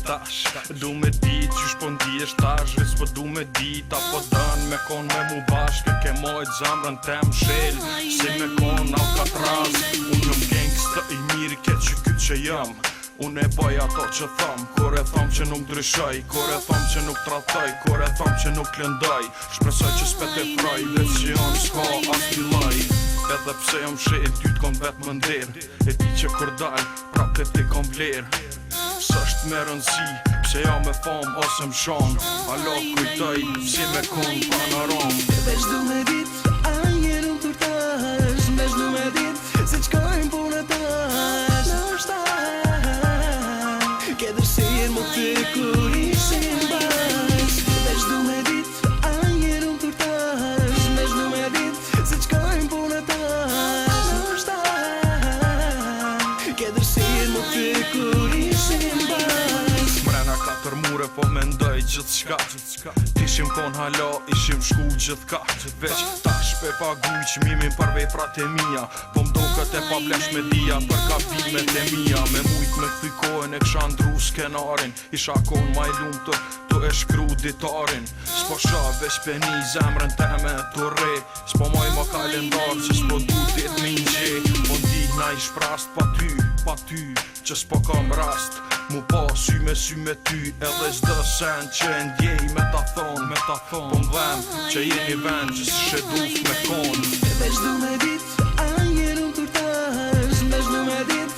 tash. Du me dit qysh po ndihesh tash, veç po du me dit apo dën me kon me mu bashkë, ke mojt zamrën tem shel, si me kon Alcatraz. Unë jom gangsta i mirë ke që kyt që jam. Unë e bëj ato që thom, kur e thom që nuk ndryshoj, kur e thom që nuk tratoj, kur e thom që nuk lëndoj. Shpresoj që s'pet e proj, veç që jonë s'ka as t'i loj. Edhe pse jom shil, ty t'kom vet më nder, e ti që kur dal, prap të ti kom vler. S'është me rëndësi, pse ja me fam ose m'shon, alo kujtoj, si me kon panarom. Veç du me dit, a njerë unë turtash, veç du me dit, se qkojnë punë tash. Nështë ke dërsirë më të kur ishim bash. Veç du me dit, a njerë unë turtash, veç du me dit, se qkojnë punë tash. Nështë ke dërsirë më të kur ishim bash. Mrena 4 mure po mendoj gjithçka, t'ishim kon hala, ishim shku gjithka. Veç tash pe paguj qmimin për veprat e mija, po m'doket e pa blesh me dia për kapimet e mija. Me mujt me kthy kohën e ksha ndru skenarin, isha kon ma i lumtur tu e shkru ditarin. S'po sha veç peni zemrën teme tu re, s'po moj ma kalendar që s'po du dit me nxje. Po ndihna i shprast pa ty, që s'po kam rast mu pa sy me ty, edhe çdo sen që ndjej me ta thon, po m'dhem që jeni vend që s'she duf me kon. Veç du me dit, a njerë unë turtash, veç du me dit,